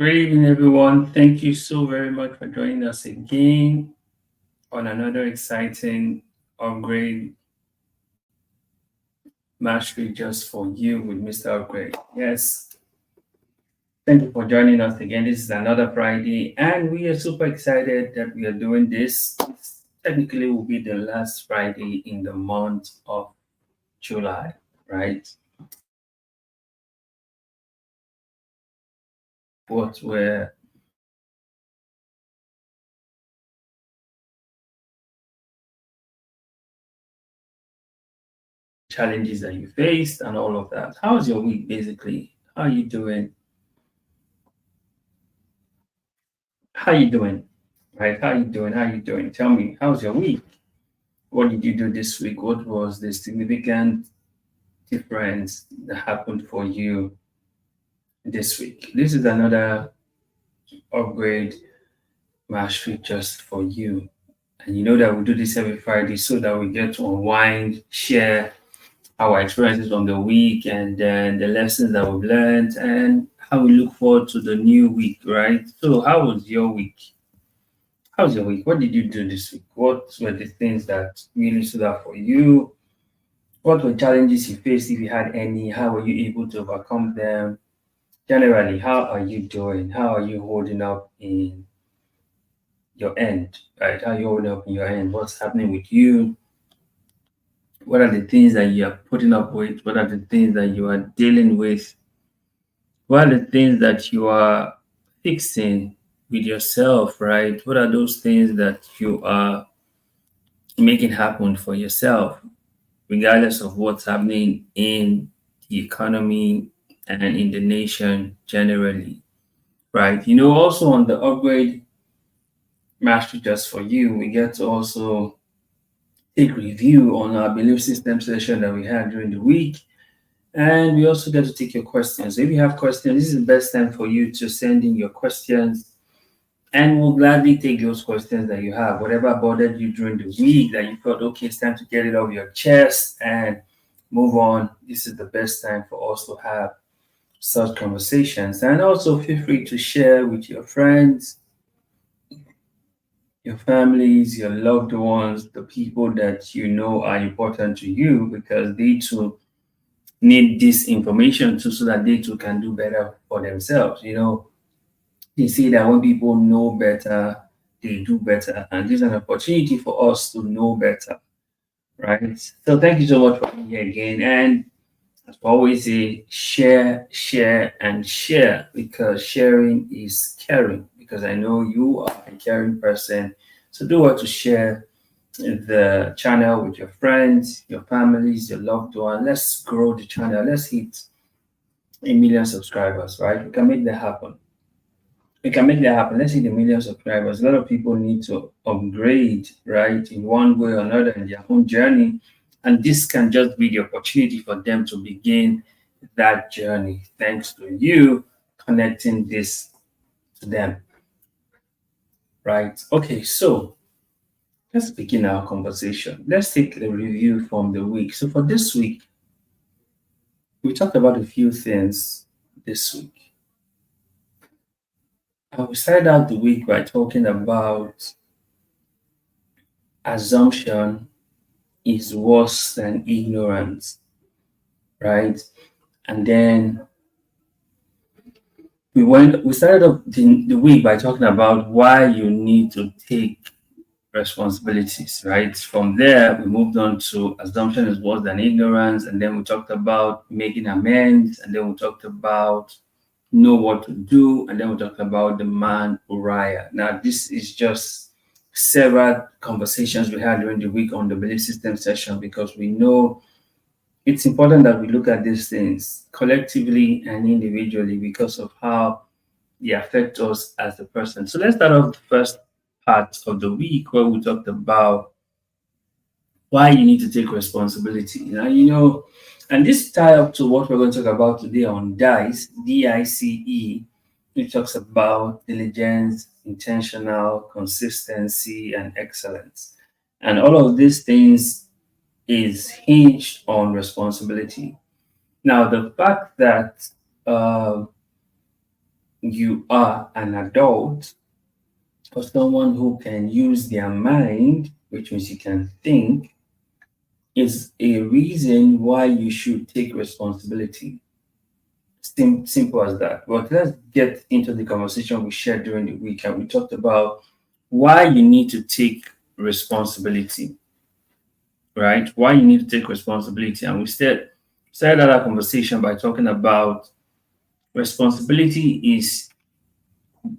Good evening, everyone. Thank you so very much for joining us again on another exciting upgrade mastery just for you with Mr. Upgrade. Yes, thank you for joining us again. This is another Friday, and we are super excited that we are doing this. Technically, will be the last Friday in the month of July, right? What were challenges that you faced and all of that. How's your week basically? How are you doing? How you doing? Right? How you doing? How you doing? Tell me, how's your week? What did you do this week? What was the significant difference that happened for you this week? This is another upgrade mastery just for you. And you know that we do this every Friday so that we get to unwind, share our experiences from the week and then the lessons that we've learned and how we look forward to the new week, right? So, how was your week? How's your week? What did you do this week? What were the things that really stood out for you? What were challenges you faced, if you had any? How were you able to overcome them? Generally, how are you doing? How are you holding up in your end? Right? How are you holding up in your end? What's happening with you? What are the things that you are putting up with? What are the things that you are dealing with? What are the things that you are fixing with yourself, right? What are those things that you are making happen for yourself, regardless of what's happening in the economy and in the nation generally, right? You know, also on the upgrade mastery just for you, we get to also take review on our belief system session that we had during the week. And we also get to take your questions. So if you have questions, this is the best time for you to send in your questions. And we'll gladly take those questions that you have, whatever bothered you during the week that you felt, okay, it's time to get it off your chest and move on. This is the best time for us to have such conversations. And also feel free to share with your friends, your families, your loved ones, the people that you know are important to you because they too need this information too so that they too can do better for themselves. You know, they say that when people know better, they do better. And this is an opportunity for us to know better, right? So thank you so much for being here again. And as I always say, share, share, and share because sharing is caring. Because I know you are a caring person. So do what to share the channel with your friends, your families, your loved one. Let's grow the channel. Let's hit 1 million subscribers, right? We can make that happen. We can make that happen. Let's hit 1 million subscribers. A lot of people need to upgrade, right, in one way or another in their own journey. And this can just be the opportunity for them to begin that journey thanks to you connecting this to them, right? Okay, so let's begin our conversation. Let's take a review from the week. So for this week, we talked about a few things this week. We started out the week by talking about assumption is worse than ignorance, right? And then we started off the week by talking about why you need to take responsibilities, right? From there, we moved on to assumption is worse than ignorance, and then we talked about making amends, and then we talked about know what to do, and then we talked about the man Uriah. Now, this is just several conversations we had during the week on the belief system session because we know it's important that we look at these things collectively and individually because of how they affect us as a person. So let's start off the first part of the week where we talked about why you need to take responsibility. And this tie up to what we're going to talk about today on DICE, DICE, which talks about diligence, intentional, consistency, and excellence. And all of these things is hinged on responsibility. Now, the fact that uh, you are an adult or someone who can use their mind, which means you can think, is a reason why you should take responsibility. Simple as that. But let's get into the conversation we shared during the week, and we talked about why you need to take responsibility, right? Why you need to take responsibility. And we started that conversation by talking about responsibility is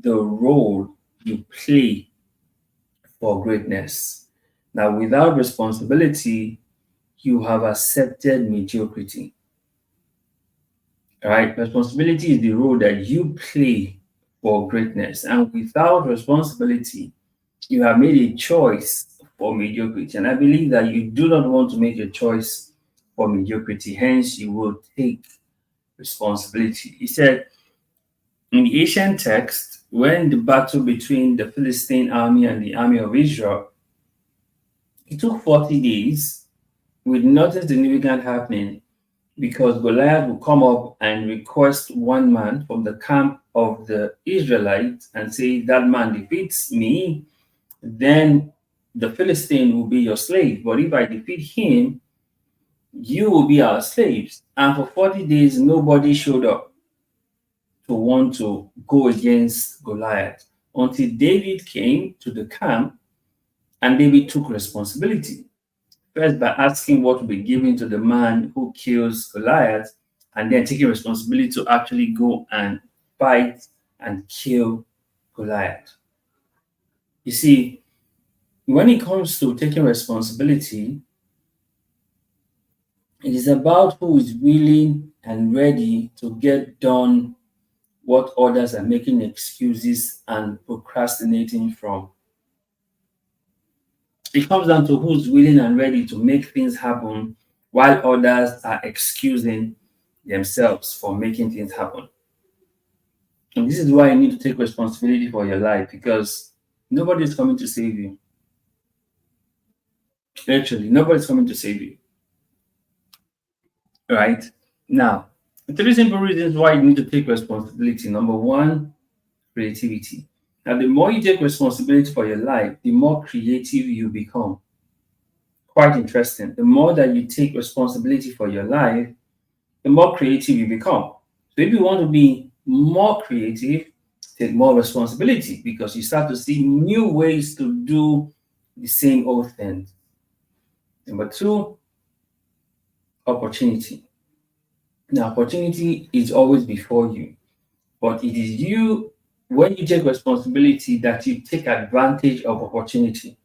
the role you play for greatness. Now, without responsibility, you have accepted mediocrity. Right? Responsibility is the role that you play for greatness. And without responsibility, you have made a choice for mediocrity. And I believe that you do not want to make a choice for mediocrity. Hence, you will take responsibility. He said in the ancient text, when the battle between the Philistine army and the army of Israel, it took 40 days with nothing significant happening because Goliath would come up and request one man from the camp of the Israelites and say, that man defeats me, then the Philistine will be your slave. But if I defeat him, you will be our slaves. And for 40 days, nobody showed up to want to go against Goliath until David came to the camp and David took responsibility. First, by asking what will be given to the man who kills Goliath, and then taking responsibility to actually go and fight and kill Goliath. You see, when it comes to taking responsibility, it is about who is willing and ready to get done what others are making excuses and procrastinating from. It comes down to who's willing and ready to make things happen while others are excusing themselves for making things happen. And this is why you need to take responsibility for your life because nobody is coming to save you. Actually, nobody's coming to save you. Right? Now, three simple reasons why you need to take responsibility. Number one, creativity. Now, the more you take responsibility for your life, the more creative you become. Quite interesting. The more that you take responsibility for your life, the more creative you become. So if you want to be more creative, take more responsibility because you start to see new ways to do the same old thing. Number two, opportunity. Now, opportunity is always before you, but it is you, when you take responsibility, that you take advantage of opportunity.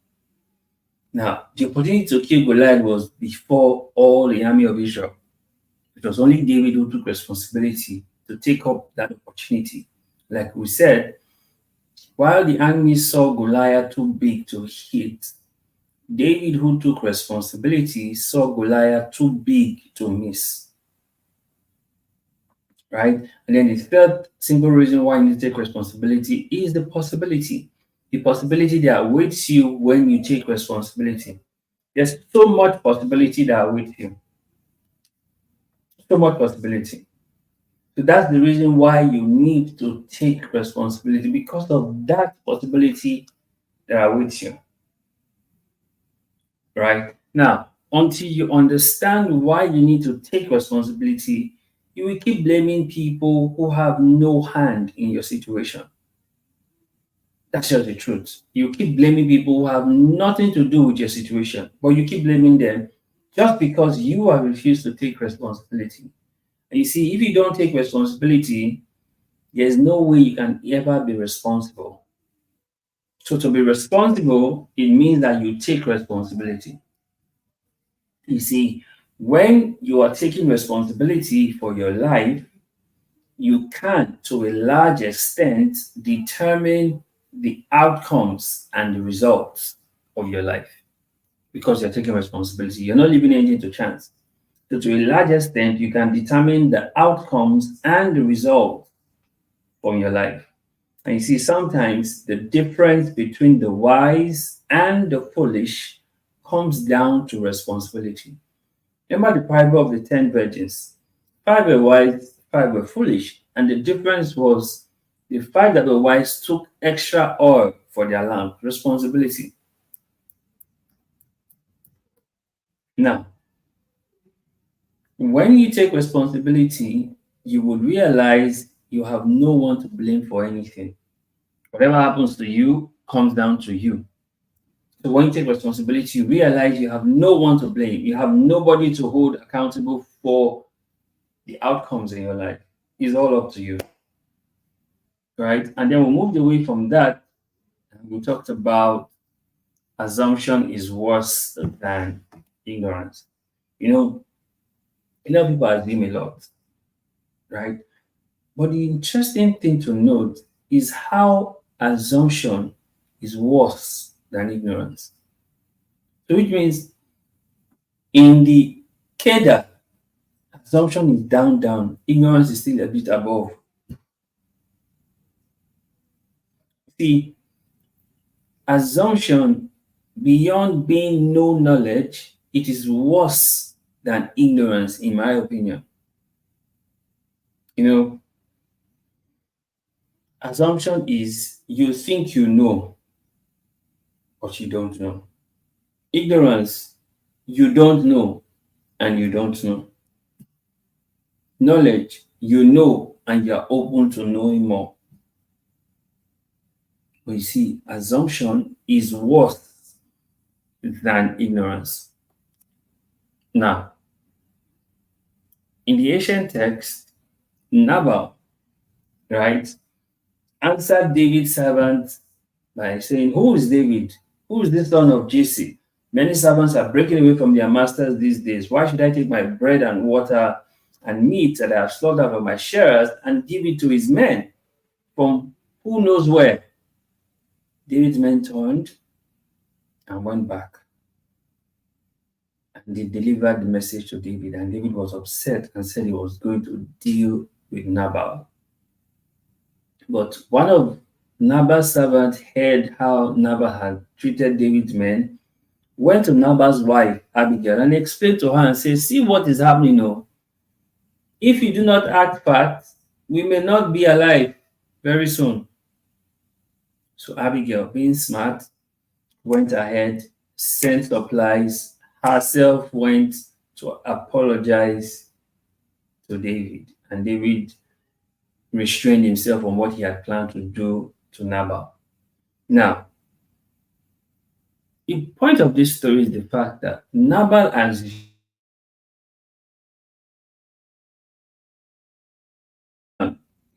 Now, the opportunity to kill Goliath was before all the army of Israel. It was only David who took responsibility to take up that opportunity. Like we said, while the army saw Goliath too big to hit, David, who took responsibility, saw Goliath too big to miss. Right? And then the third simple reason why you need to take responsibility is the possibility. The possibility that awaits you when you take responsibility. There's so much possibility that awaits you. So much possibility. So that's the reason why you need to take responsibility because of that possibility that awaits you. Right? Now, until you understand why you need to take responsibility, you will keep blaming people who have no hand in your situation. That's just the truth. You keep blaming people who have nothing to do with your situation, but you keep blaming them just because you have refused to take responsibility. And you see, if you don't take responsibility, there's no way you can ever be responsible. So to be responsible, it means that you take responsibility. You see, when you are taking responsibility for your life, you can, to a large extent, determine the outcomes and the results of your life because you're taking responsibility. You're not leaving anything to chance. So, to a large extent, you can determine the outcomes and the results from your life. And you see, sometimes the difference between the wise and the foolish comes down to responsibility. Remember the parable of the 10 virgins. Five were wise, five were foolish. And the difference was The five that were wise took extra oil for their lamp. Responsibility. Now, when you take responsibility, you will realize you have no one to blame for anything. Whatever happens to you comes down to you. So when you take responsibility, you realize you have no one to blame. You have nobody to hold accountable for the outcomes in your life. It's all up to you. Right? And then we moved away from that and we talked about assumption is worse than ignorance. You know, a lot of people assume a lot, right? But the interesting thing to note is how assumption is worse than ignorance. So which means in the Keda, assumption is down, down. Ignorance is still a bit above. See, assumption beyond being no knowledge, it is worse than ignorance, in my opinion. You know, assumption is you think you know, but you don't know. Ignorance, you don't know and you don't know. Knowledge, you know and you're open to knowing more. But you see, assumption is worse than ignorance. Now, in the ancient text, Nabal, right, answered David's servant by saying, who is David? Who is the son of Jesse? Many servants are breaking away from their masters these days. Why should I take my bread and water and meat that I have slaughtered from my shearers and give it to his men from who knows where? David's men turned and went back. And they delivered the message to David, and David was upset and said he was going to deal with Nabal. But one of Nabal's servants heard how Nabal had treated David's men, went to Nabal's wife, Abigail, and explained to her and said, see what is happening now. If you do not act fast, we may not be alive very soon. So Abigail, being smart, went ahead, sent supplies, herself went to apologize to David. And David restrained himself from what he had planned to do to Nabal. Now, the point of this story is the fact that Nabal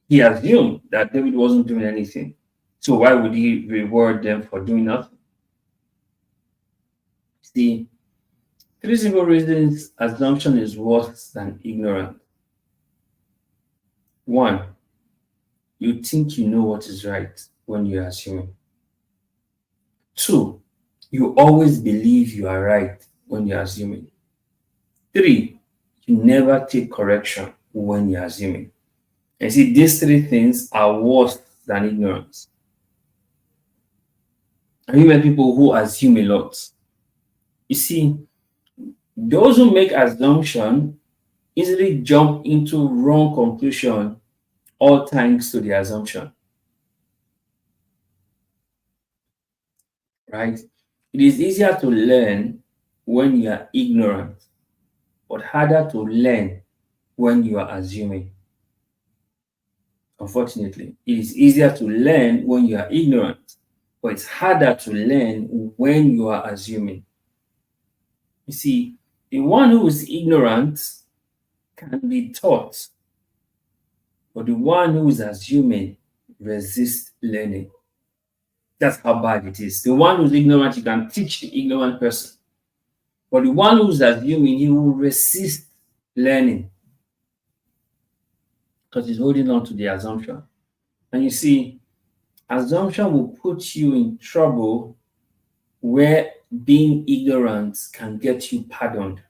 he assumed that David wasn't doing anything. So why would he reward them for doing nothing? See, three simple reasons assumption is worse than ignorance. One, you think you know what is right when you're assuming. Two, you always believe you are right when you're assuming. Three, you never take correction when you're assuming. And see, these three things are worse than ignorance. And even people who assume a lot. You see, those who make assumption easily jump into wrong conclusion all thanks to the assumption. Right? It is easier to learn when you are ignorant, but harder to learn when you are assuming. Unfortunately, it is easier to learn when you are ignorant, but it's harder to learn when you are assuming. You see, the one who is ignorant can be taught, but the one who is assuming resists learning. That's how bad it is. The one who's ignorant, you can teach the ignorant person. But the one who's assuming, he will resist learning because he's holding on to the assumption. And you see, assumption will put you in trouble where being ignorant can get you pardoned.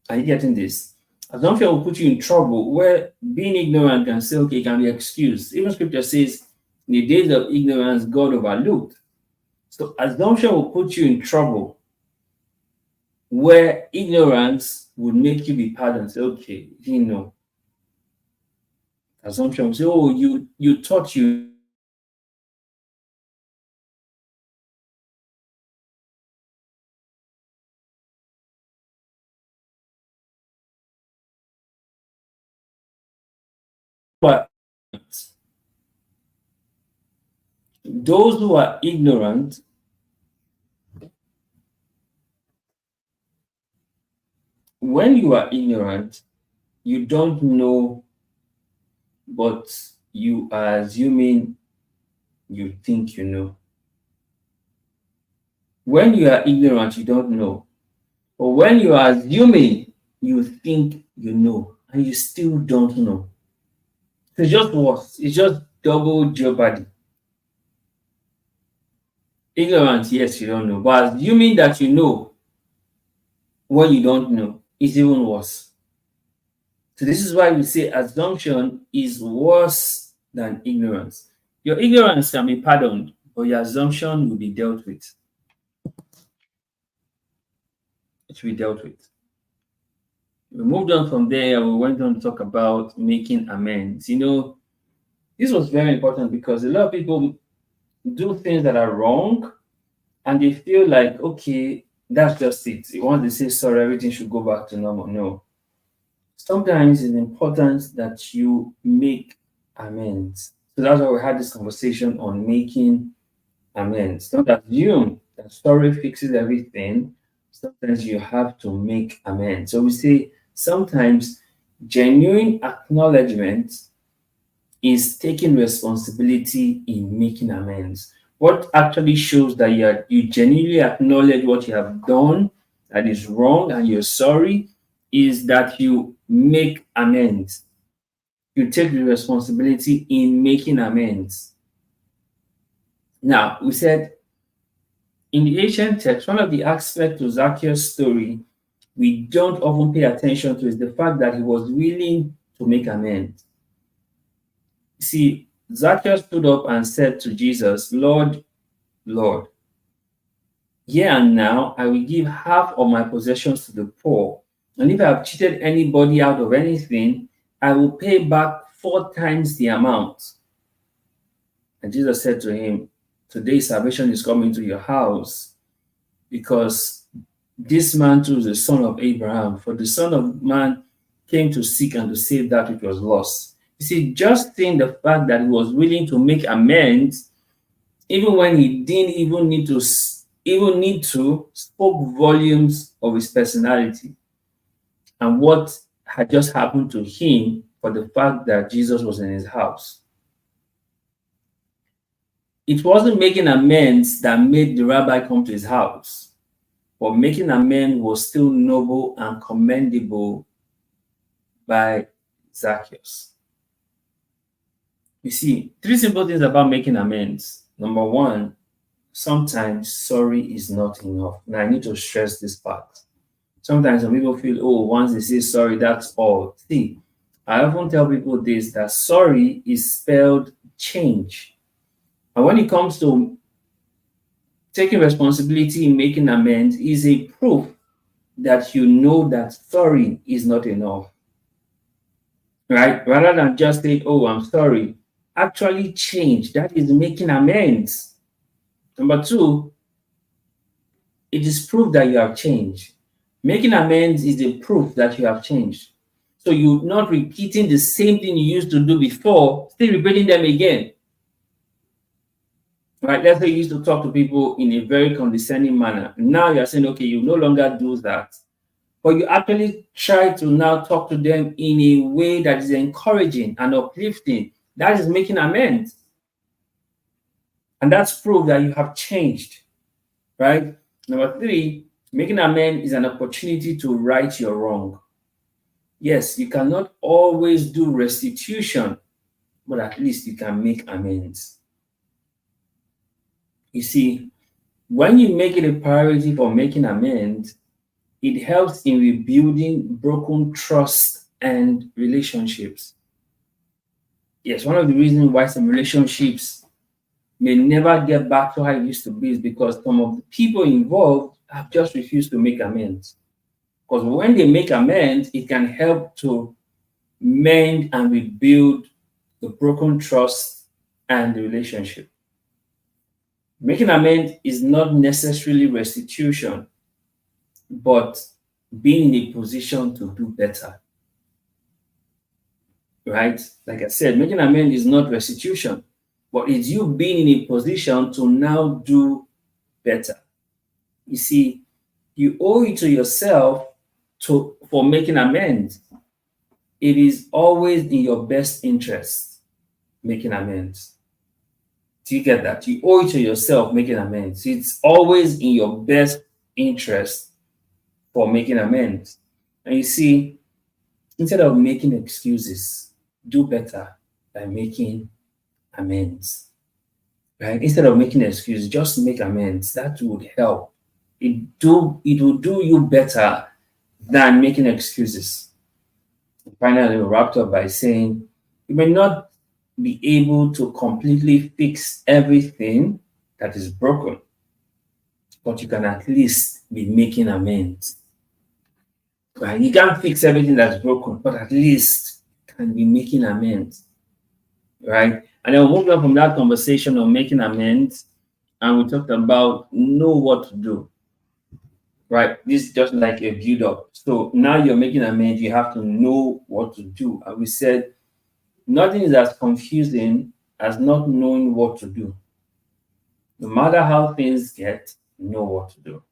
Are you getting this? Assumption will put you in trouble where being ignorant can say, okay, can be excused. Even scripture says, in the days of ignorance, God overlooked. So assumption will put you in trouble where ignorance would make you be pardoned. Say, okay, you know. Assumption. We say, oh, you thought you but those who are ignorant, when you are ignorant, you don't know, but you are assuming you think you know. When you are ignorant, you don't know. But when you are assuming, you think you know, and you still don't know. It's just worse. It's just double jeopardy. Ignorance, yes, you don't know. But assuming that you know when you don't know is even worse. So this is why we say assumption is worse than ignorance. Your ignorance can be pardoned, but your assumption will be dealt with. It will be dealt with. We moved on from there. We went on to talk about making amends. This was very important because a lot of people do things that are wrong and they feel like, okay, that's just it. Once they say sorry, everything should go back to normal. No. Sometimes it's important that you make amends. So that's why we had this conversation on making amends. Don't assume that sorry fixes everything. Sometimes you have to make amends. So we say sometimes genuine acknowledgement is taking responsibility in making amends. What actually shows that you genuinely acknowledge what you have done that is wrong and you're sorry is that you make amends. You take the responsibility in making amends. Now, we said in the ancient text, one of the aspects of Zacchaeus' story we don't often pay attention to is the fact that he was willing to make amends. See, Zacchaeus stood up and said to Jesus, Lord, Lord, here and now I will give half of my possessions to the poor. And if I have cheated anybody out of anything, I will pay back 4 times the amount. And Jesus said to him, today salvation is coming to your house because this man too is the son of Abraham. For the Son of Man came to seek and to save that which was lost. You see, just seeing the fact that he was willing to make amends, even when he didn't even need to, spoke volumes of his personality and what had just happened to him for the fact that Jesus was in his house. It wasn't making amends that made the rabbi come to his house, but making amends was still noble and commendable by Zacchaeus. You see, 3 simple things about making amends. Number 1, sometimes sorry is not enough. Now, I need to stress this part. Sometimes some people feel, oh, once they say sorry, that's all. See, I often tell people this, that sorry is spelled change. And when it comes to taking responsibility in making amends, is a proof that you know that sorry is not enough. Right? Rather than just say, oh, I'm sorry, actually change. That is making amends. Number 2, it is proof that you have changed. Making amends is a proof that you have changed. So you're not repeating the same thing you used to do before, still repeating them again. Right? Let's say you used to talk to people in a very condescending manner. Now you're saying, okay, you no longer do that. But you actually try to now talk to them in a way that is encouraging and uplifting. That is making amends. And that's proof that you have changed. Right? Number 3, making amends is an opportunity to right your wrong. Yes, you cannot always do restitution, but at least you can make amends. You see, when you make it a priority for making amends, it helps in rebuilding broken trust and relationships. Yes, one of the reasons why some relationships may never get back to how it used to be is because some of the people involved have just refused to make amends. Because when they make amends, it can help to mend and rebuild the broken trust, and the relationship. Making amends is not necessarily restitution, but being in a position to do better. Right? Like I said, making amends is not restitution, but it's you being in a position to now do better. You see, you owe it to yourself for making amends. It is always in your best interest making amends. Do you get that? You owe it to yourself making amends. It's always in your best interest for making amends. And you see, instead of making excuses, do better by making amends. Right? Instead of making excuses, just make amends. That would help. It will do you better than making excuses. And finally, we wrapped up by saying you may not be able to completely fix everything that is broken, but you can at least be making amends. Right? You can't fix everything that's broken, but at least you can be making amends. Right? And then we moved on from that conversation of making amends, and we talked about know what to do. Right? This is just like a build up. So now you're making amends, you have to know what to do. And we said nothing is as confusing as not knowing what to do. No matter how things get, know what to do.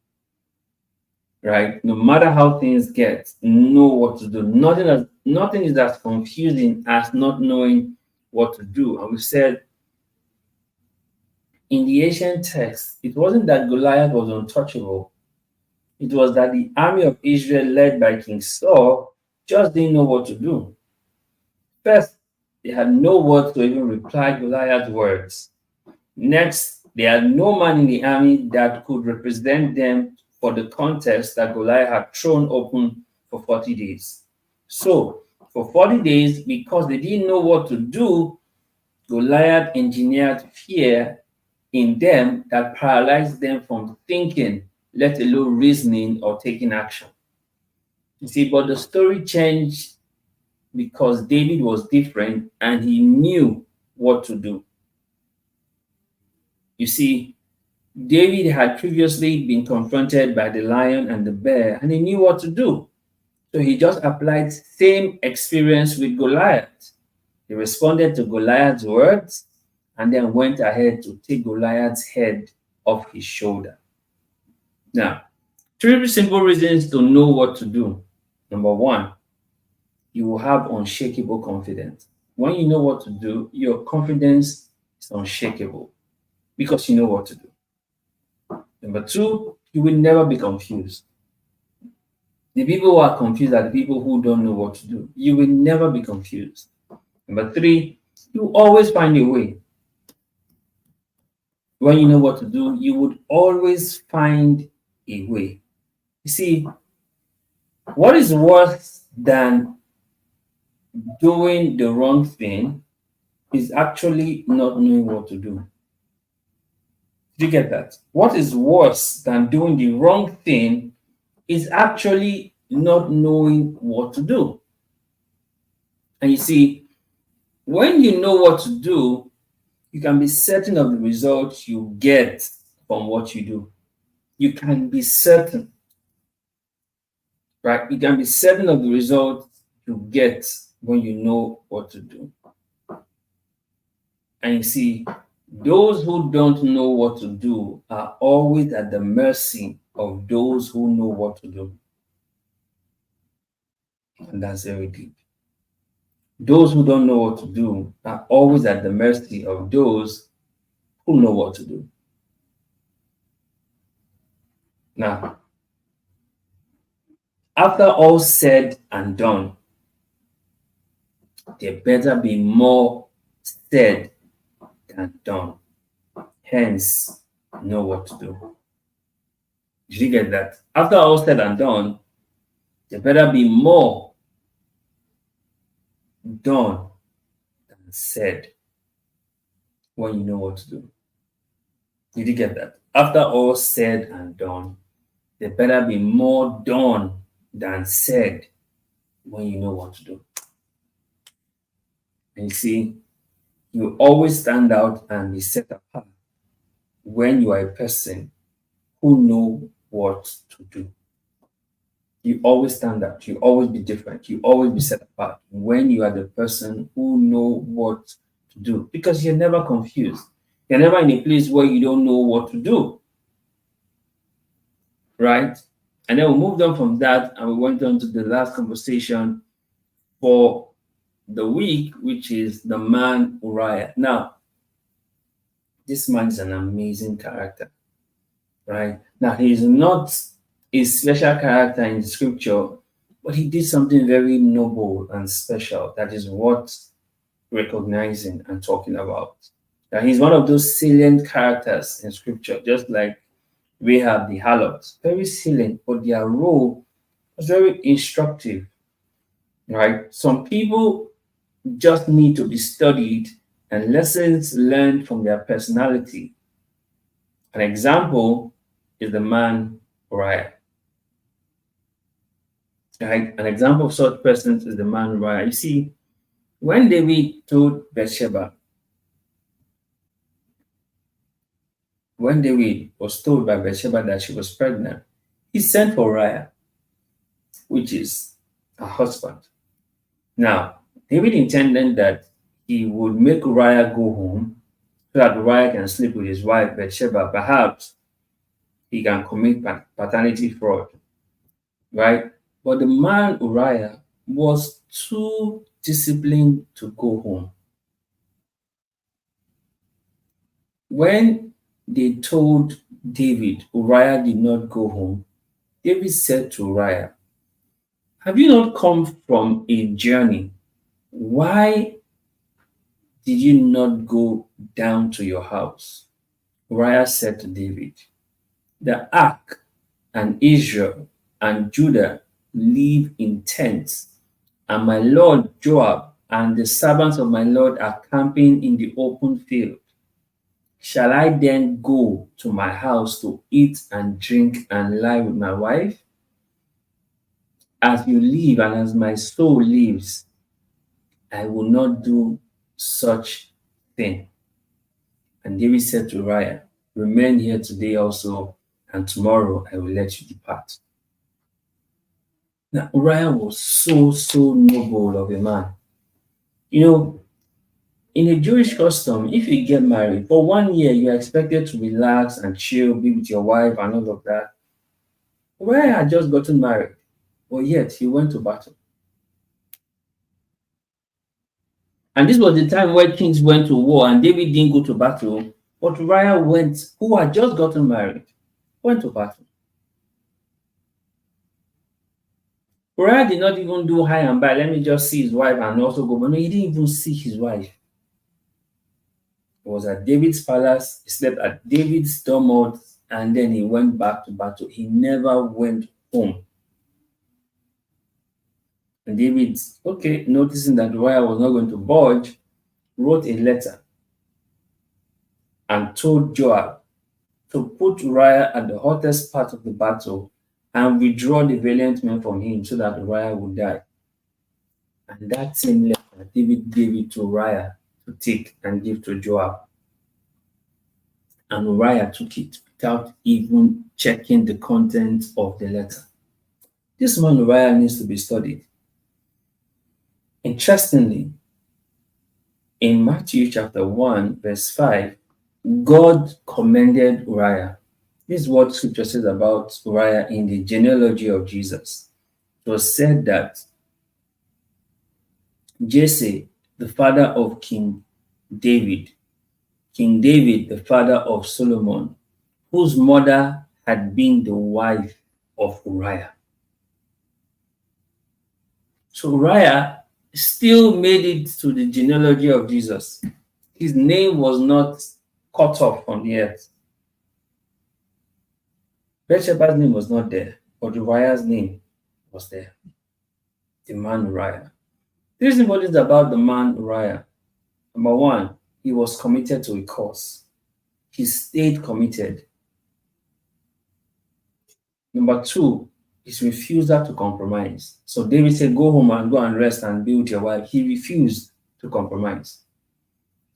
Right? No matter how things get, know what to do. Nothing is as confusing as not knowing what to do. And we said in the ancient text, it wasn't that Goliath was untouchable. It was that the army of Israel, led by King Saul, just didn't know what to do. First, they had no words to even reply Goliath's words. Next, they had no man in the army that could represent them for the contest that Goliath had thrown open for 40 days. So, for 40 days, because they didn't know what to do, Goliath engineered fear in them that paralyzed them from thinking, let alone reasoning or taking action. You see, but the story changed because David was different and he knew what to do. You see, David had previously been confronted by the lion and the bear, and he knew what to do. So he just applied same experience with Goliath. He responded to Goliath's words and then went ahead to take Goliath's head off his shoulder. Now, three simple reasons to know what to do. Number one, you will have unshakable confidence. When you know what to do, your confidence is unshakable because you know what to do. Number two, you will never be confused. The people who are confused are the people who don't know what to do. You will never be confused. Number three, you always find a way. When you know what to do, you would always find a way. You see, what is worse than doing the wrong thing is actually not knowing what to do. Did you get that? What is worse than doing the wrong thing is actually not knowing what to do. And you see, when you know what to do, you can be certain of the results you get from what you do. You can be certain, right? You can be certain of the results you get when you know what to do. And you see, those who don't know what to do are always at the mercy of those who know what to do. And that's very deep. Those who don't know what to do are always at the mercy of those who know what to do. Now, after all said and done, there better be more said than done. Hence, know what to do. Did you get that? After all said and done, there better be more done than said when you know what to do. Did you get that? After all said and done, there better be more done than said when you know what to do. And you see, You always stand out and be set apart when you are a person who know what to do. You always stand out. You always be different. You always be set apart when you are the person who know what to do, because you're never confused. You're never in a place where you don't know what to do, right? And then we moved on from that and we went on to the last conversation for the week, which is the man Uriah. Now, this man is an amazing character, right? Now, he's not a special character in the scripture, but he did something very noble and special. That is what recognizing and talking about. That he's one of those salient characters in scripture, just like we have the harlots, very salient, but their role was very instructive, right? Some people just need to be studied and lessons learned from their personality. An example is the man Uriah. Right? An example of such persons is the man Uriah. You see, when David told Bathsheba, when David was told by Bathsheba that she was pregnant, he sent for Uriah, which is her husband. Now, David intended that he would make Uriah go home so that Uriah can sleep with his wife Bathsheba. Perhaps he can commit paternity fraud, right? But the man Uriah was too disciplined to go home. When they told David Uriah did not go home, David said to Uriah, "Have you not come from a journey? Why did you not go down to your house?" Uriah said to David, "The ark and Israel and Judah live in tents, and my lord Joab and the servants of my lord are camping in the open field. Shall I then go to my house to eat and drink and lie with my wife? As you live and as my soul lives, I will not do such thing." And David said to Uriah, "Remain here today also, and tomorrow I will let you depart." Now, Uriah was so noble of a man. You know, in a Jewish custom, if you get married, for 1 year, you're expected to relax and chill, be with your wife and all of that. Uriah had just gotten married, but yet he went to battle. And this was the time where kings went to war and David didn't go to battle, but Uriah went, who had just gotten married, went to battle. Uriah did not even do high and by, let me just see his wife and also go. But no, he didn't even see his wife. He was at David's palace, he slept at David's domot, and then he went back to battle. He never went home. And David, okay, noticing that Uriah was not going to budge, wrote a letter and told Joab to put Uriah at the hottest part of the battle and withdraw the valiant men from him so that Uriah would die. And that same letter, David gave it to Uriah to take and give to Joab. And Uriah took it without even checking the contents of the letter. This man Uriah needs to be studied. Interestingly, in Matthew chapter 1, verse 5, God commended Uriah. This is what scripture says about Uriah in the genealogy of Jesus. It was said that Jesse, the father of King David, the father of Solomon, whose mother had been the wife of Uriah. So Uriah still made it to the genealogy of Jesus. His name was not cut off from the earth. Bathsheba's name was not there, but Uriah's name was there. The man Uriah. Three simple things about the man Uriah. Number one, he was committed to a cause. He stayed committed. Number two, his refusal to compromise. So David said, "Go home and go and rest and be with your wife." He refused to compromise.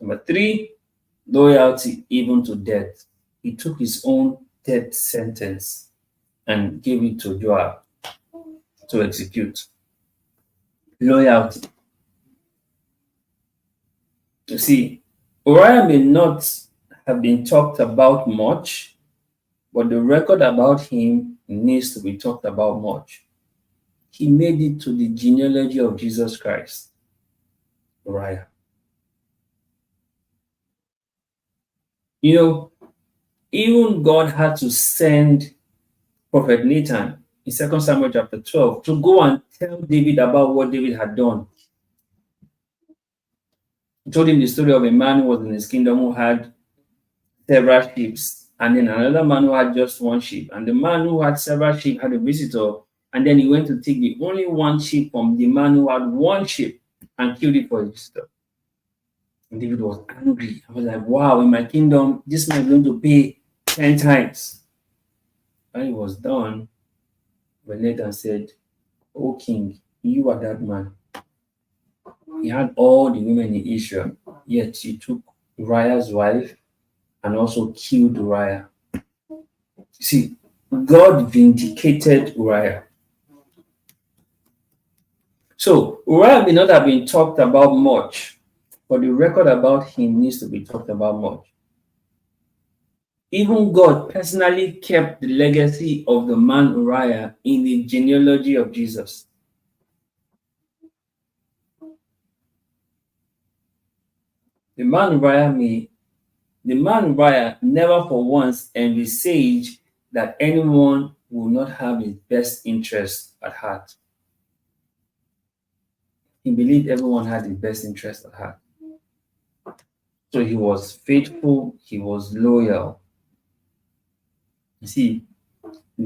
Number three, loyalty even to death. He took his own death sentence and gave it to Joab to execute. Loyalty. You see, Uriah may not have been talked about much, but the record about him needs to be talked about much. He made it to the genealogy of Jesus Christ. Uriah. You know, even God had to send Prophet Nathan in 2 Samuel chapter 12 to go and tell David about what David had done. He told him the story of a man who was in his kingdom who had several sheep, and then another man who had just one sheep. And the man who had several sheep had a visitor, and then he went to take the only one sheep from the man who had one sheep and killed it for his visitor. And David was angry. I was like, wow, in my kingdom, this man is going to pay 10 times. When it was done, when Nathan said, "O king, you are that man. He had all the women in Israel, yet he took Uriah's wife and also killed Uriah." You see, God vindicated Uriah. So Uriah may not have been talked about much, but the record about him needs to be talked about much. Even God personally kept the legacy of the man Uriah in the genealogy of Jesus. The man Uriah never for once envisaged that anyone will not have his best interest at heart. He believed everyone had his best interest at heart. So he was faithful, he was loyal. You see,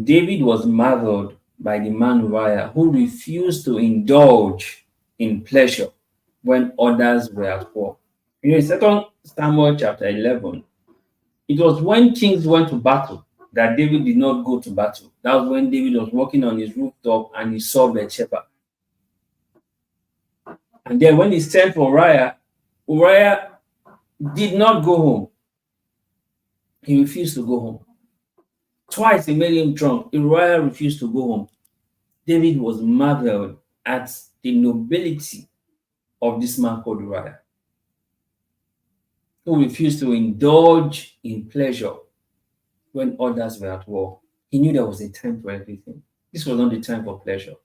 David was marveled by the man Uriah who refused to indulge in pleasure when others were at war. You know, in 2 Samuel chapter 11, it was when kings went to battle that David did not go to battle. That was when David was walking on his rooftop and he saw Bathsheba. And then when he sent for Uriah, Uriah did not go home. He refused to go home. Twice he made him drunk. Uriah refused to go home. David was marveled at the nobility of this man called Uriah, who refused to indulge in pleasure when others were at war. He knew there was a time for everything. This was not the time for pleasure.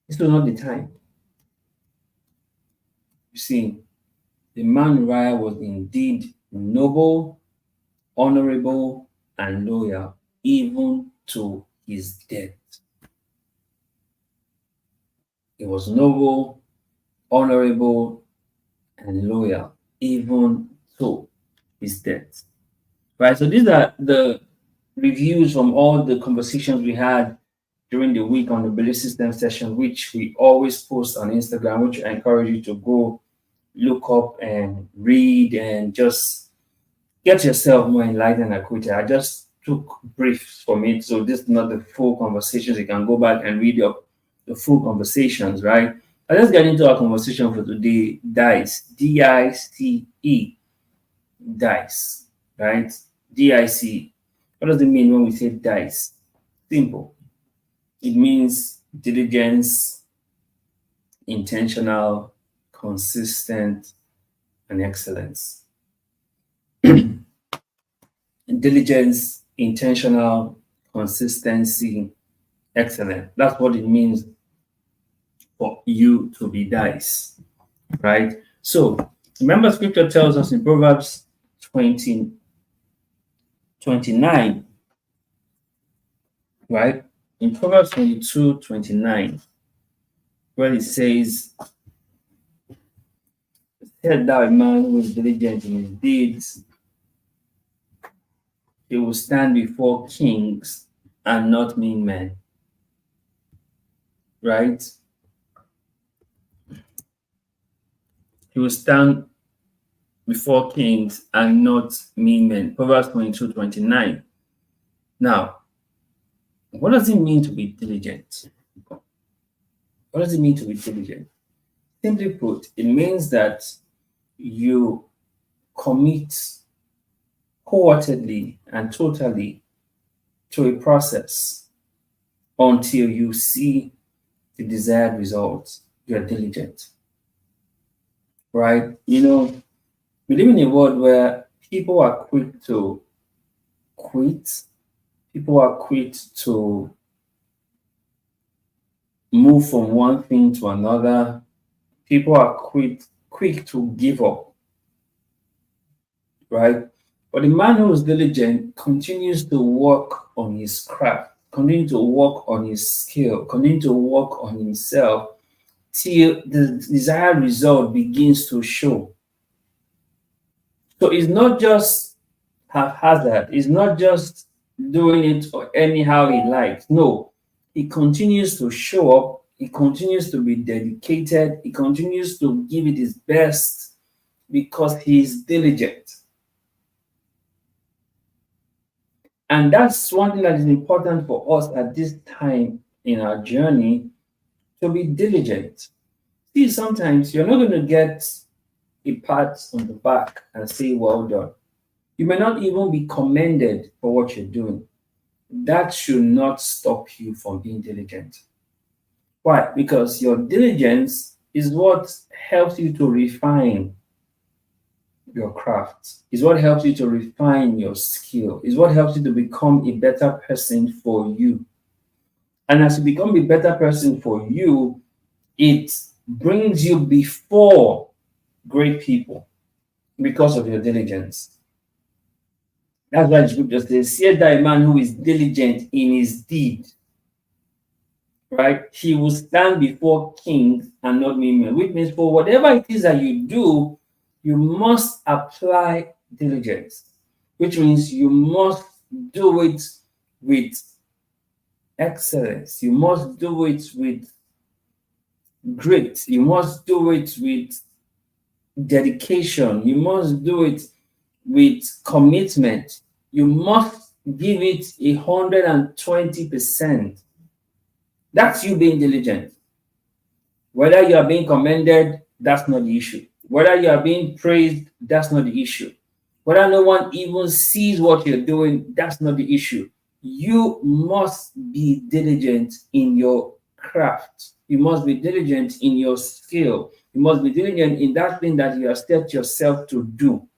This was not the time. You see, the man Uriah was indeed noble, honorable, and loyal, even to his death. He was noble, honorable, and loyal, even to his death. Right, so these are the reviews from all the conversations we had during the week on the belief system session, which we always post on Instagram, which I encourage you to go look up and read and just get yourself more enlightened and quicker. I just took briefs from it, so this is not the full conversations. You can go back and read the full conversations, right? Let's get into our conversation for today. DICE, D-I-C-E, DICE, right? D-I-C. What does it mean when we say DICE? Simple. It means diligence, intentional, consistent, and excellence. Diligence, intentional, consistency, excellent. That's what it means for you to be DICE, right? So remember, scripture tells us in Proverbs 29, right? In Proverbs 22:29, where it says, "Said thou a man who is diligent in his deeds, he will stand before kings and not mean men." Right? He will stand before kings and not mean men. Proverbs 22:29. Now, what does it mean to be diligent? What does it mean to be diligent? Simply put, it means that you commit wholeheartedly and totally to a process until you see the desired results. You're diligent, right? We live in a world where people are quick to quit, people are quick to move from one thing to another, people are quick to give up, right? But the man who is diligent continues to work on his craft, continue to work on his skill, continue to work on himself till the desired result begins to show. So it's not just haphazard, it's not just doing it anyhow he likes. No, he continues to show up, he continues to be dedicated, he continues to give it his best because he is diligent. And that's one thing that is important for us at this time in our journey, to be diligent. See, sometimes you're not going to get a pat on the back and say, well done. You may not even be commended for what you're doing. That should not stop you from being diligent. Why? Because your diligence is what helps you to refine your craft, is what helps you to refine your skill, is what helps you to become a better person for you. And as you become a better person for you, it brings you before great people because of your diligence. That's why the scripture just says, "See that a man who is diligent in his deed, right? He will stand before kings and not men." Which means for whatever it is that you do, you must apply diligence, which means you must do it with excellence. You must do it with grit. You must do it with dedication. You must do it with commitment. You must give it 120%. That's you being diligent. Whether you are being commended, that's not the issue. Whether you are being praised, that's not the issue. Whether no one even sees what you're doing, that's not the issue. You must be diligent in your craft. You must be diligent in your skill. You must be diligent in that thing that you have set yourself to do.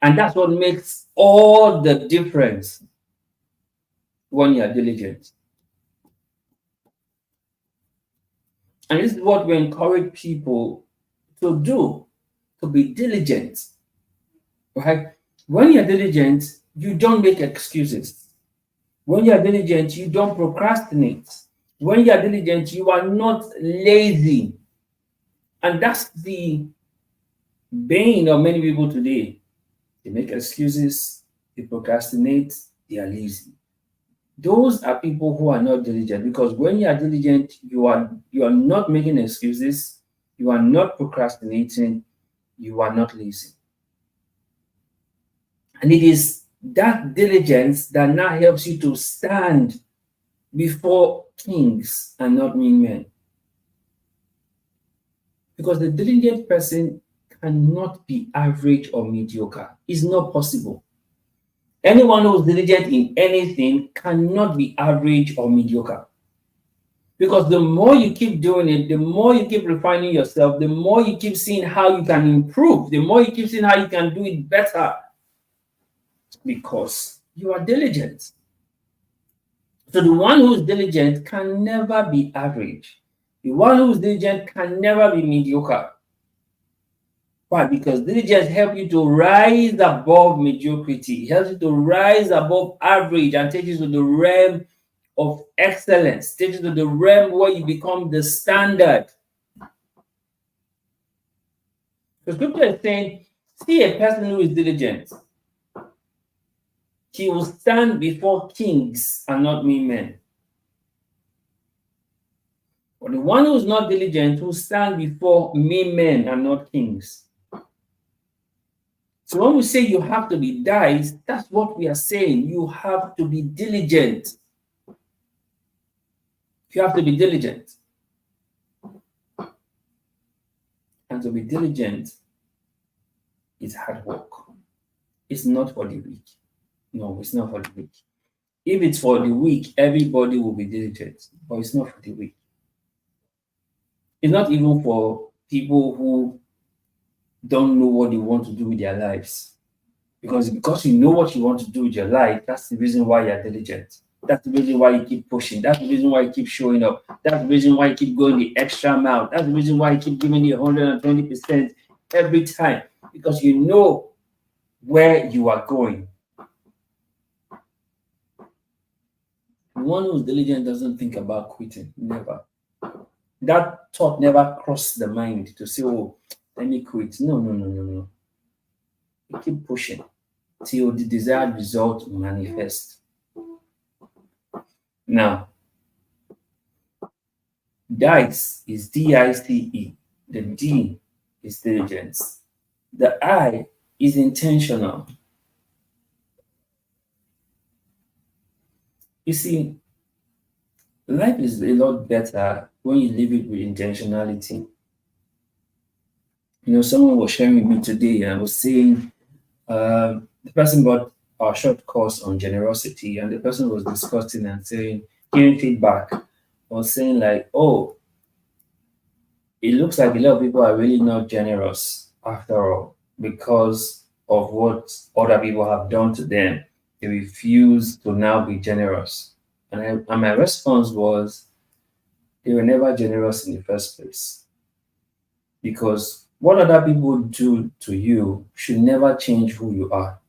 And that's what makes all the difference when you are diligent. And this is what we encourage people to do, to be diligent. Right? When you're diligent, you don't make excuses. When you're diligent, you don't procrastinate. When you're diligent, you are not lazy. And that's the bane of many people today. They make excuses, they procrastinate, they are lazy. Those are people who are not diligent, because when you are diligent, you are not making excuses, you are not procrastinating, you are not lazy. And it is that diligence that now helps you to stand before kings and not mean men. Because the diligent person cannot be average or mediocre. It's not possible. Anyone who is diligent in anything cannot be average or mediocre. Because the more you keep doing it, the more you keep refining yourself, the more you keep seeing how you can improve, the more you keep seeing how you can do it better. Because you are diligent. So the one who is diligent can never be average. The one who is diligent can never be mediocre. Why? Because diligence helps you to rise above mediocrity. It helps you to rise above average and take you to the realm of excellence. Take you to the realm where you become the standard. The scripture is saying, see a person who is diligent. He will stand before kings and not mean men. But the one who is not diligent will stand before mean men and not kings. So when we say you have to be dice, that's what we are saying. You have to be diligent. You have to be diligent. And to be diligent is hard work. It's not for the weak. No, it's not for the weak. If it's for the weak, everybody will be diligent, but it's not for the weak. It's not even for people who don't know what they want to do with their lives. Because you know what you want to do with your life, that's the reason why you're diligent. That's the reason why you keep pushing. That's the reason why you keep showing up. That's the reason why you keep going the extra mile. That's the reason why you keep giving the 120% every time. Because you know where you are going. The one who's diligent doesn't think about quitting. Never. That thought never crossed the mind to say, oh, let me quit. No, no, no, no, no. You keep pushing till the desired result manifests. Now, DICE is DICE. The D is diligence. The I is intentional. You see, life is a lot better when you live it with intentionality. Someone was sharing with me today and was saying the person bought our short course on generosity, and the person was discussing and saying, giving feedback, was saying like, oh, it looks like a lot of people are really not generous after all because of what other people have done to them. They refuse to now be generous. And my response was, they were never generous in the first place. Because what other people do to you should never change who you are.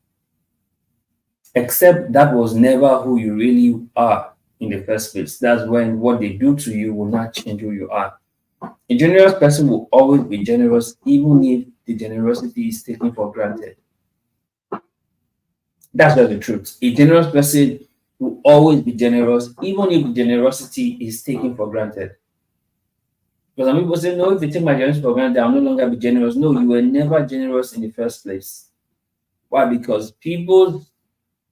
Except that was never who you really are in the first place. That's when what they do to you will not change who you are. A generous person will always be generous, even if the generosity is taken for granted. That's just the truth. A generous person will always be generous, even if the generosity is taken for granted. Because some people say, no, if you take my generosity for granted, I'll no longer be generous. No, you were never generous in the first place. Why? Because people's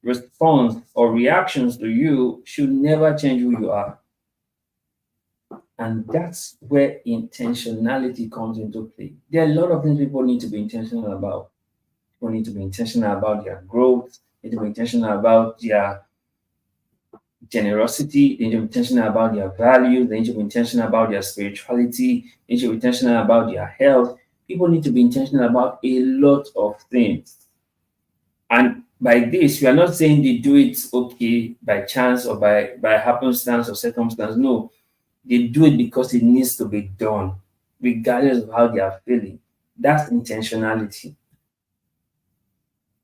response or reactions to you should never change who you are. And that's where intentionality comes into play. There are a lot of things people need to be intentional about. People need to be intentional about their growth, they need to be intentional about their generosity, they need to be intentional about their values, they need to be intentional about their spirituality, they need to be intentional about their health. People need to be intentional about a lot of things. And by this, we are not saying they do it okay by chance or by happenstance or circumstance. No, they do it because it needs to be done, regardless of how they are feeling. That's intentionality.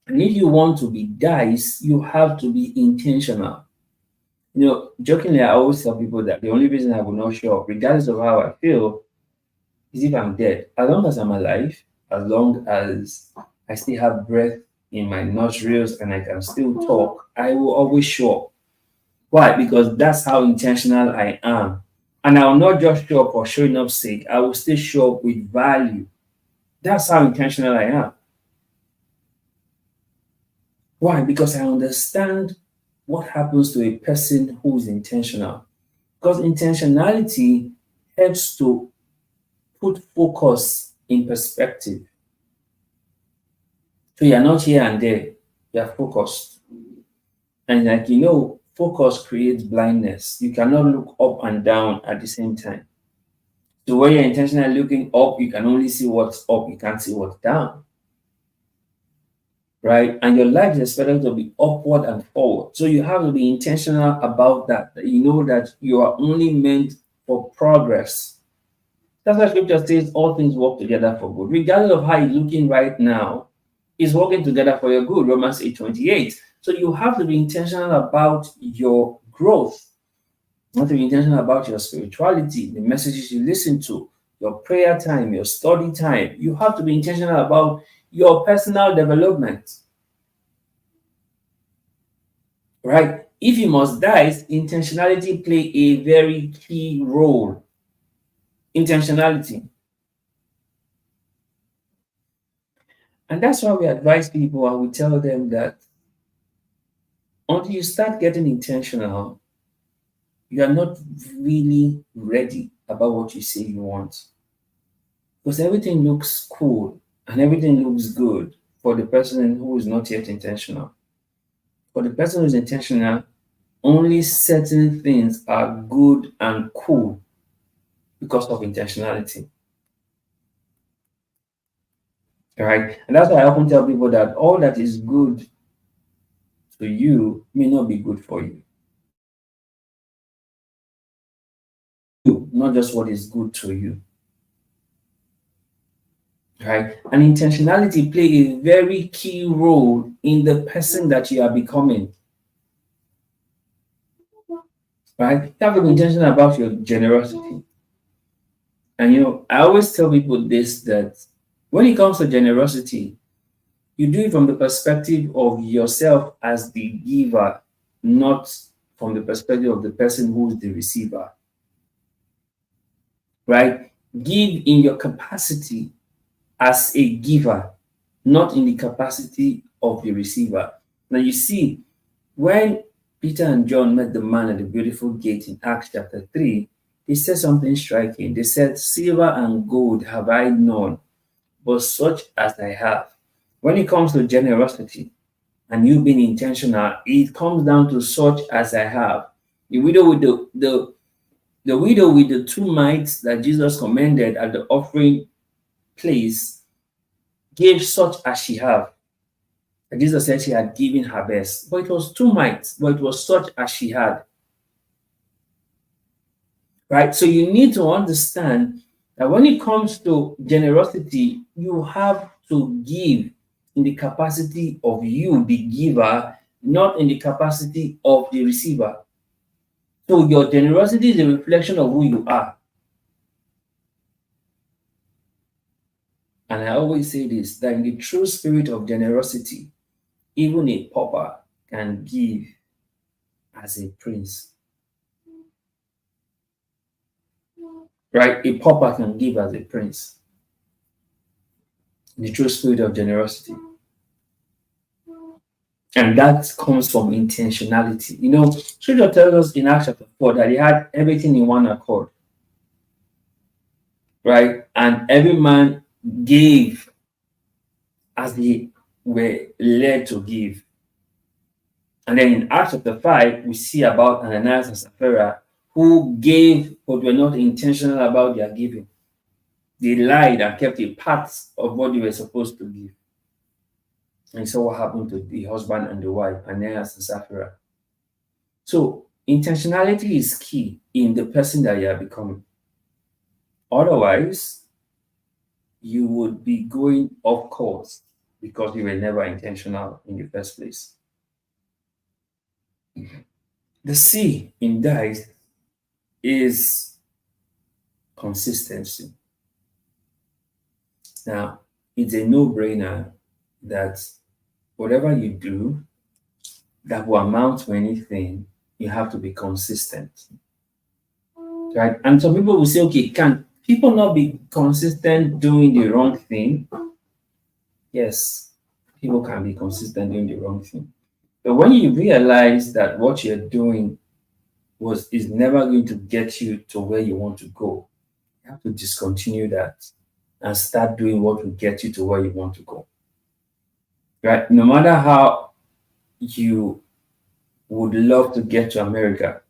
And if you want to be DICE, you have to be intentional. Jokingly, I always tell people that the only reason I will not show up, regardless of how I feel, is if I'm dead. As long as I'm alive, as long as I still have breath in my nostrils and I can still talk, I will always show up. Why? Because that's how intentional I am. And I will not just show up for showing up sake. I will still show up with value. That's how intentional I am. Why? Because I understand what happens to a person who is intentional. Because intentionality helps to put focus in perspective. So you're not here and there, you're focused. And focus creates blindness. You cannot look up and down at the same time. So when you're intentionally looking up, you can only see what's up, you can't see what's down. Right? And your life is expected to be upward and forward. So you have to be intentional about that. You know that you are only meant for progress. That's why scripture says all things work together for good. Regardless of how you're looking right now, it's working together for your good. Romans 8:28. So you have to be intentional about your growth. You have to be intentional about your spirituality, the messages you listen to, your prayer time, your study time. You have to be intentional about your personal development. Right? If you must DICE, intentionality play a very key role. Intentionality. And that's why we advise people and we tell them that until you start getting intentional, you are not really ready about what you say you want. Because everything looks cool and everything looks good for the person who is not yet intentional. For the person who is intentional, only certain things are good and cool because of intentionality. Right? And that's why I often tell people that all that is good to you may not be good for you. Not just what is good to you. Right? And intentionality play a very key role in the person that you are becoming. Right? You have to be intentional about your generosity. And I always tell people this, that when it comes to generosity, you do it from the perspective of yourself as the giver, not from the perspective of the person who is the receiver. Right? Give in your capacity as a giver, not in the capacity of the receiver. Now you see, when Peter and John met the man at the beautiful gate in Acts chapter 3, they said something striking. They said, "Silver and gold have I none, but such as I have." When it comes to generosity and you being intentional, it comes down to such as I have. The widow with the widow with the two mites that Jesus commended at the offering place gave such as she have. And Jesus said she had given her best, but it was two mites, but it was such as she had. Right? So you need to understand that when it comes to generosity, you have to give in the capacity of you, the giver, not in the capacity of the receiver. So your generosity is a reflection of who you are. And I always say this, that in the true spirit of generosity, even a pauper can give as a prince. Right? A pauper can give as a prince. In the true spirit of generosity. And that comes from intentionality. Scripture tells us in Acts chapter 4 that they had everything in one accord. Right? And every man gave as they were led to give. And then in Acts chapter 5, we see about Ananias and Sapphira who gave but were not intentional about their giving. They lied and kept a part of what they were supposed to give. And so what happened to the husband and the wife, Ananias and Sapphira. So intentionality is key in the person that you are becoming. Otherwise, you would be going off course because you were never intentional in the first place. The C in DICE is consistency. Now, it's a no-brainer that whatever you do that will amount to anything, you have to be consistent. Right? And some people will say, okay, can people not be consistent doing the wrong thing? Yes, people can be consistent doing the wrong thing. But when you realize that what you're doing is never going to get you to where you want to go, you have to discontinue that and start doing what will get you to where you want to go. Right? No matter how you would love to get to America,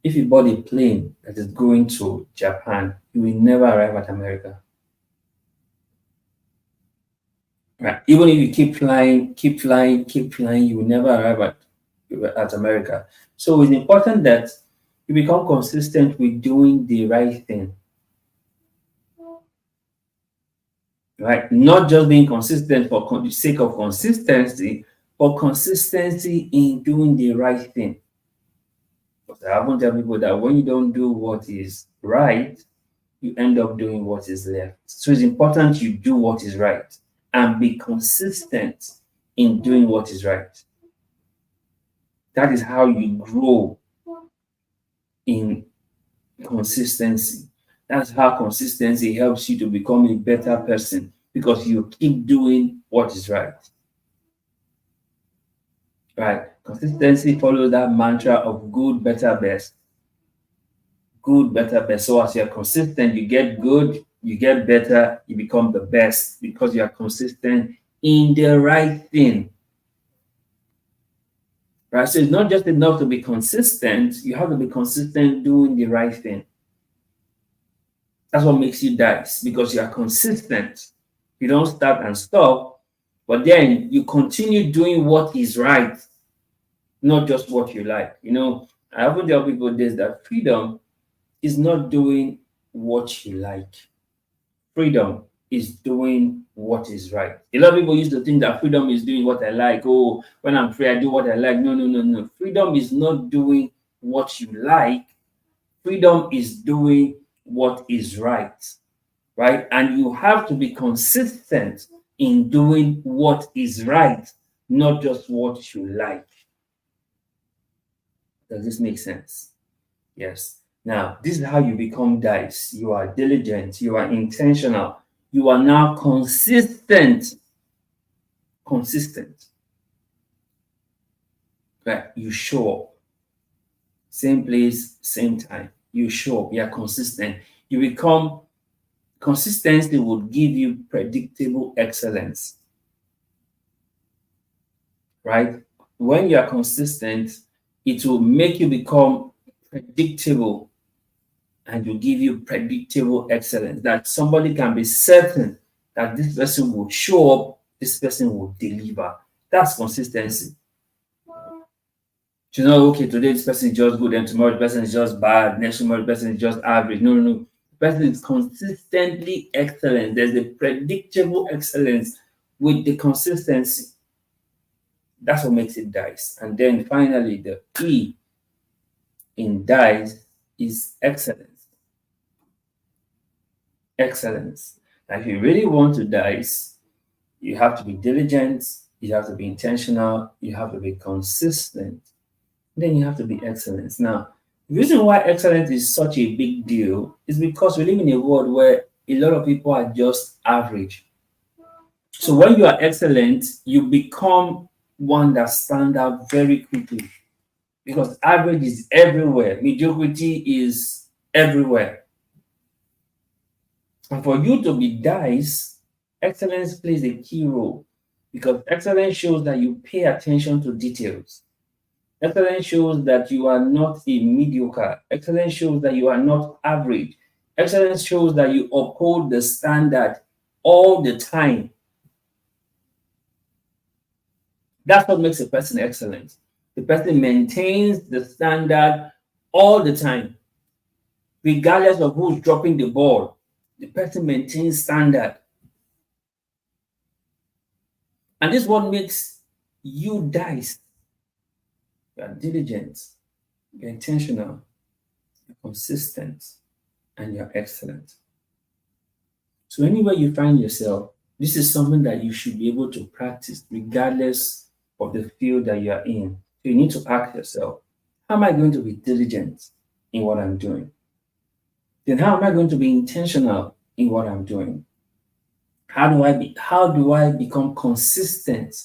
if you bought a plane that is going to Japan, you will never arrive at America. Right? Even if you keep flying, you will never arrive at America. So it's important that you become consistent with doing the right thing. Right? Not just being consistent for the sake of consistency, but consistency in doing the right thing. But I often tell people that when you don't do what is right, you end up doing what is left. So it's important you do what is right and be consistent in doing what is right. That is how you grow in consistency. That's how consistency helps you to become a better person, because you keep doing what is right. Right? Consistency follows that mantra of good, better, best. Good, better, best. So as you're consistent, you get good, you get better, you become the best because you are consistent in the right thing. Right? So it's not just enough to be consistent, you have to be consistent doing the right thing. That's what makes you dice because you are consistent. You don't start and stop, but then you continue doing what is right, not just what you like. I often tell people this, that freedom is not doing what you like. Freedom is doing what is right. A lot of people used to think that freedom is doing what I like. Oh, when I'm free, I do what I like. No, no, no, no. Freedom is not doing what you like. Freedom is doing what is right. Right? And you have to be consistent in doing what is right, not just what you like. Does this make sense? Yes. Now, this is how you become dice. You are diligent, you are intentional, you are now consistent. Consistent. Right? You show up. Same place, same time. You show up. You are consistent. You become consistency would give you predictable excellence. Right? When you are consistent, it will make you become predictable and will give you predictable excellence. That somebody can be certain that this person will show up, this person will deliver. That's consistency. You know, okay, today this person is just good, and tomorrow the person is just bad, next tomorrow the person is just average. No, no, no. The person is consistently excellent. There's a predictable excellence with the consistency. That's what makes it dice. And then finally, the E in dice is excellence. Excellence. Now, if you really want to dice, you have to be diligent, you have to be intentional, you have to be consistent, then you have to be excellent. Now, the reason why excellence is such a big deal is because we live in a world where a lot of people are just average. So when you are excellent, you become one that stands out very quickly because average is everywhere, mediocrity is everywhere. And for you to be dice, excellence plays a key role because excellence shows that you pay attention to details. Excellence shows that you are not a mediocre. Excellence shows that you are not average. Excellence shows that you uphold the standard all the time. That's what makes a person excellent. The person maintains the standard all the time, regardless of who's dropping the ball. The person maintains standard. And this is what makes you dice. You are diligent, you're intentional, you're consistent, and you're excellent. So anywhere you find yourself, this is something that you should be able to practice regardless of the field that you are in. So you need to ask yourself, how am I going to be diligent in what I'm doing? Then how am I going to be intentional in what I'm doing? How do I become consistent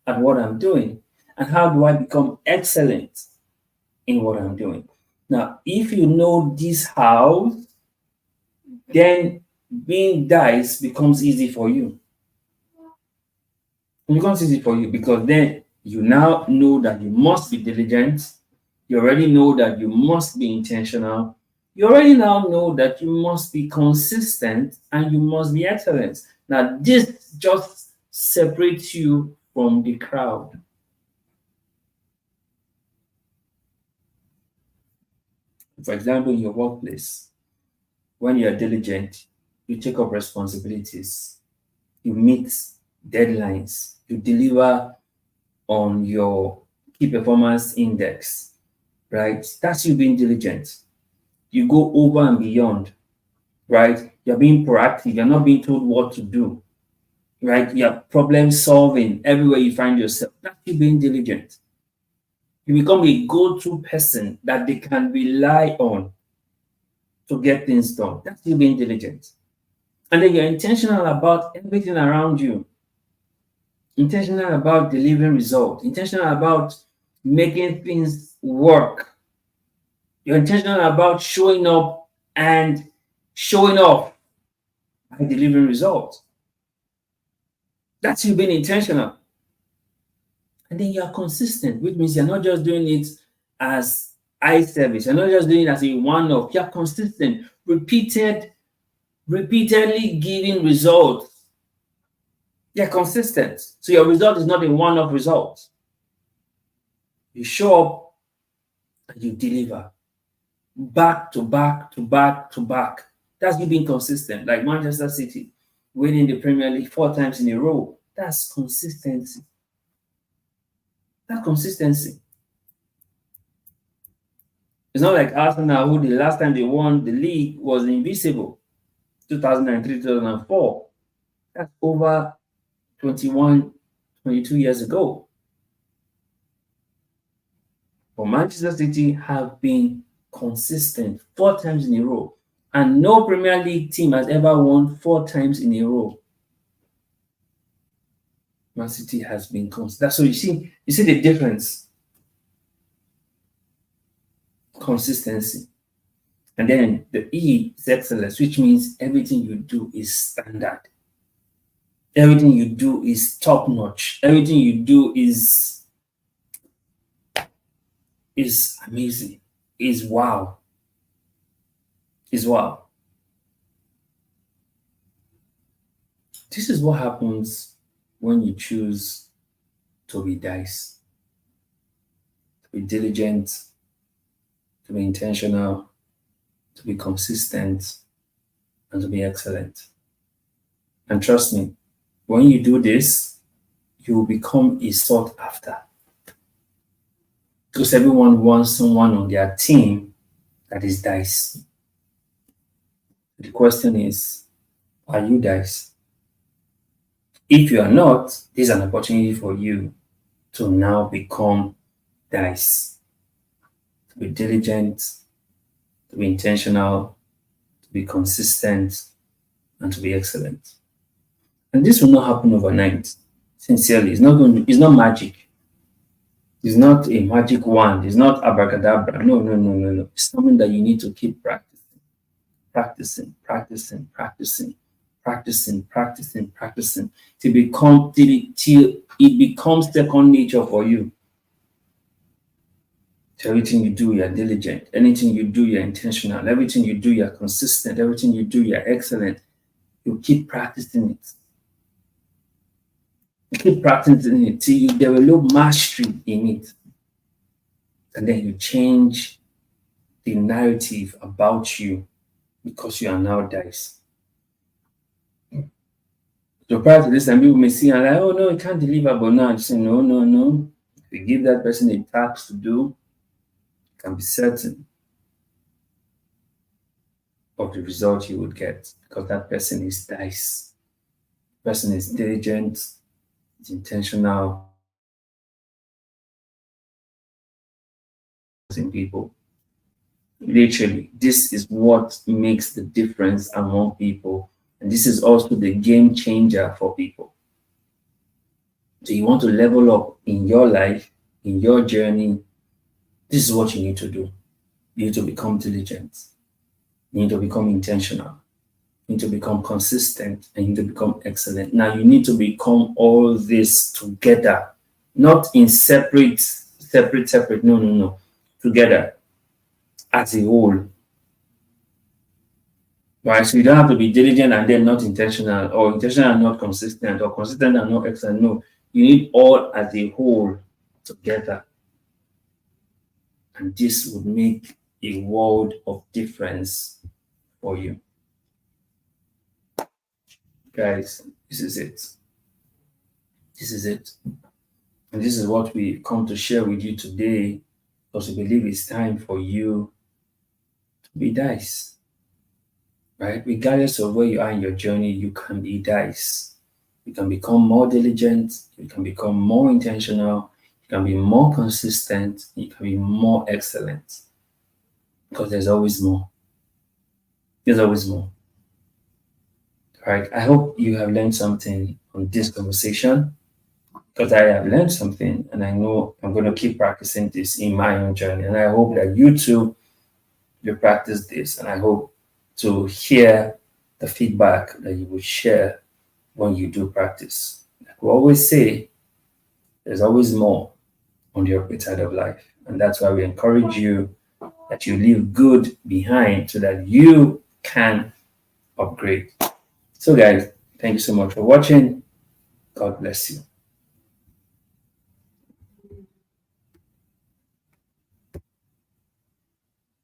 at what I'm doing? And how do I become excellent in what I'm doing? Now, if you know these how, then being dice becomes easy for you. It becomes easy for you because then you now know that you must be diligent. You already know that you must be intentional. You already now know that you must be consistent and you must be excellent. Now, this just separates you from the crowd. For example, in your workplace, when you are diligent, you take up responsibilities, you meet deadlines, you deliver on your key performance index, right? That's you being diligent. You go over and beyond, right? You're being proactive, you're not being told what to do, right? You're problem solving everywhere you find yourself. That's you being diligent. You become a go-to person that they can rely on to get things done. That's you being diligent. And then you're intentional about everything around you. Intentional about delivering results. Intentional about making things work. You're intentional about showing up and showing off. by delivering results. That's you being intentional. And then you are consistent, which means you're not just doing it as eye service. You're not just doing it as a one-off. You're consistent, repeatedly giving results. You're consistent. So your result is not a one-off result. You show up and you deliver. Back to back to back to back. That's you being consistent. Like Manchester City winning the Premier League 4 times in a row. That's consistency. That's consistency. It's not like Arsenal, who the last time they won the league was invisible, 2003, 2004. That's over 21, 22 years ago. But Manchester City have been consistent 4 times in a row. And no Premier League team has ever won 4 times in a row. Man City has been consistent. So you see the difference. Consistency. And then the E is excellence, which means everything you do is standard. Everything you do is top notch. Everything you do is amazing. Is wow. Is wow. This is what happens when you choose to be dice, to be diligent, to be intentional, to be consistent, and to be excellent. And trust me, when you do this, you will become a sought after. Because everyone wants someone on their team that is dice. The question is, are you dice? If you are not, this is an opportunity for you to now become dice. To be diligent, to be intentional, to be consistent, and to be excellent. And this will not happen overnight. Sincerely, it's not magic. It's not a magic wand. It's not abracadabra. No. It's something that you need to keep practicing till it becomes second nature for you. So everything you do, you're diligent. Anything you do, you're intentional. Everything you do, you're consistent. Everything you do, you're excellent. You keep practicing it. You keep practicing it till you develop mastery in it. And then you change the narrative about you because you are now dice. So prior to this, and people may see and like, oh no, you can't deliver, but now you say no. If you give that person a task to do, you can be certain of the result you would get because that person is dice. The person is diligent, is intentional in people. Literally, this is what makes the difference among people. And this is also the game changer for people. So you want to level up in your life, in your journey, this is what you need to do. You need to become diligent. You need to become intentional. You need to become consistent, and you need to become excellent. Now you need to become all this together, not in separate. No. Together as a whole. Right? So you don't have to be diligent and then not intentional, or intentional and not consistent, or consistent and not excellent. No, you need all as a whole together. And this would make a world of difference for you. Guys, this is it. This is it. And this is what we come to share with you today, because we believe it's time for you to be dice. Right? Regardless of where you are in your journey, you can be dice. You can become more diligent, you can become more intentional, you can be more consistent, you can be more excellent. Because there's always more. There's always more. All right. I hope you have learned something on this conversation, because I have learned something, and I know I'm going to keep practicing this in my own journey. And I hope that you too, you practice this, and I hope to hear the feedback that you would share when you do practice. Like we always say, there's always more on the upgrade side of life. And that's why we encourage you that you leave good behind so that you can upgrade. So, guys, thank you so much for watching. God bless you.